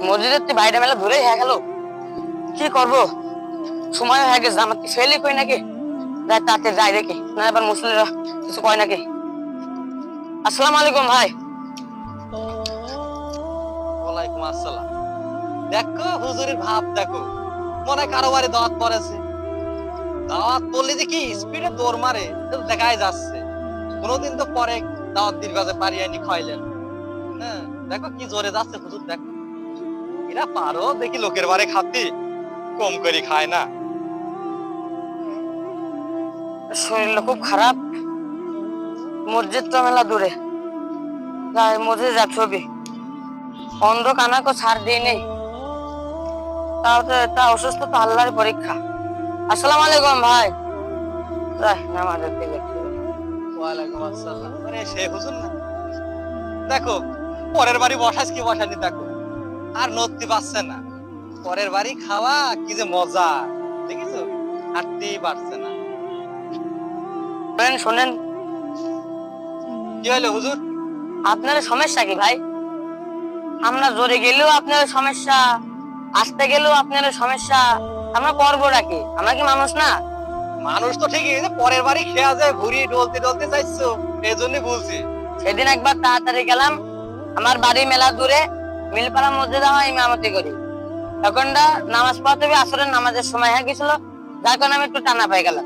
মসজিদের তুই বাইরে মেলা দূরেই হয়ে গেল, কি করব? সময় হয়ে গেছে, আমার কি ফেলি কই নাকি? যাই তাতে যাই দেখি, না এবার মুসলিমরা কিছু কয় নাকি। আসসালামু আলাইকুম ভাই। ওয়ালাইকুম আসসালাম। দেখো হুজুরের ভাব দেখো, মনে কারো বাড়ি দাওয়াত পড়েছে। দাওয়াত পড়লে যে কি স্পিডে দৌড় মারে দেখাই যাচ্ছে। কোনোদিন তো পরে দাওয়াত দীর্ঘাজে পারিয়ানি খাইলেন। হ্যাঁ দেখো কি জোরে যাচ্ছে হুজুর, দেখো এরা পারো দেখি লোকের বাড়ি খাতি কম করে খায় না। শরীরটা খুব খারাপ, মসজিদ তো মেলা দূরে, যাই মসজিদে যা ছবি অন্ধ কানা কো ছাড় দিয়ে নেই, তাও তো এটা অসুস্থ তো আল্লাহর পরীক্ষা। আসসালামু আলাইকুম ভাই। যাই নামাজের দিকে। ওয়ালাইকুম আসসালাম। আরে সে হুজুর না, দেখো পরের বাড়ি বসাস কি বসানি দেখো, আর নড়তে পারছে না। পরের বাড়ি খাওয়া কি যে মজা, দেখিছো হাঁটতেই পারছে না। শোনেন শোনেন, কি হলো হুজুর? আপনার সমস্যা কি ভাই? আমরা জোরে গেলেও আপনার সমস্যা, আসতে গেলেও আপনার সমস্যা। আমরা করবো নাকি? আমরা কি মানুষ না? মানুষ তো ঠিকই, যে পরের বাড়ি খেয়া যায় ঘুরি ডলতে ডলতে চাইছো, এই জন্যই বলছি। সেদিন একবার তাড়াতাড়ি গেলাম, আমার বাড়ি মেলা দূরে, মিলপাড়া মসজিদে আমার ইমামতি করি। তখনটা নামাজ পড়তে হবে, আসরের নামাজের সময় হয়ে গেছিল, যার কারণে আমি একটু টানা পেয়ে গেলাম।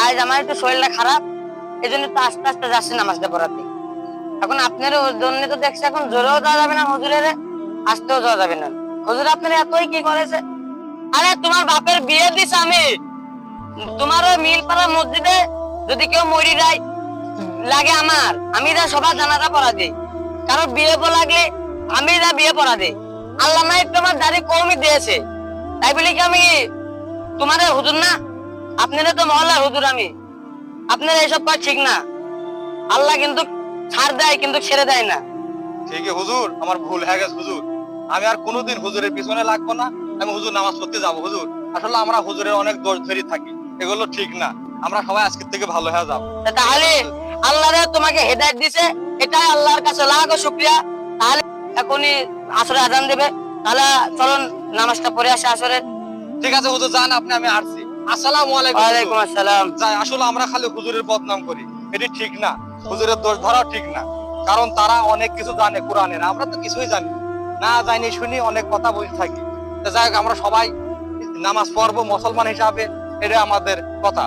আজ আমার একটু শরীরটা খারাপ, এই জন্য তো আস্তে আস্তে যাচ্ছি নামাজটা পড়াতে। এখন আপনার জন্য তো দেখছি এখন জোরেও যাওয়া যাবে না হুজুরের, আসতেও যাওয়া যাবে না। হুজুর আপনার এতই কি করেছে? আরে তোমার বাপের বিয়ে দিস আমি, তোমার ওই মিলপাড়া মসজিদে যদি কেউ মরি যায় লাগে আমার, আমি যা সবার জানাজা পড়া দিই। কারো বিয়ে লাগলে আমি যা বিয়ে পড়া দিই। আল্লাহ নাই তোমার দাড়ি কমই দিয়েছে, তাই বলি কি আমি তোমাদের হুজুর না? আপনারা তো মহল্লার হুজুর, আমি আপনারা এসব কাজ ঠিক না। আল্লাহ কিন্তু ছাড় দেয় কিন্তু ছেড়ে দেয় না। ঠিকই হুজুর, আমার ভুল হয়ে গেছে হুজুর। আমি আর কোনোদিন হুজুরের পিছনে লাগবো না। আমি হুজুর নামাজ পড়তে যাবো হুজুর। আসলে আমরা হুজুরের অনেক দোষ ধরে থাকি, এগুলো ঠিক না। আমরা সবাই আজকের থেকে ভালো হয়ে যাবো। তাহলে আল্লাহ তোমাকে হেদায়েত দিছে, এটাই আল্লাহর কাছে লাখো শুকরিয়া। তাহলে এখনই আসরে আজান দেবে, তাহলে চলুন নামাজটা পড়ে আসে আসরের। ঠিক আছে হুজুর, যান আপনি, আমি আসছি। আসসালামু আলাইকুম। ওয়ালাইকুম আসসালাম। যাই, আসলে আমরা খালি হুজুরের বদনাম করি, এটি ঠিক না। হুজুরের দোষ ধরাও ঠিক না, কারণ তারা অনেক কিছু জানে কোরআনের, আমরা তো কিছুই জানি না। জানি শুনি অনেক কথা বলে থাকি। যাই হোক, আমরা সবাই নামাজ পড়বো মুসলমান হিসাবে, এটা আমাদের কথা।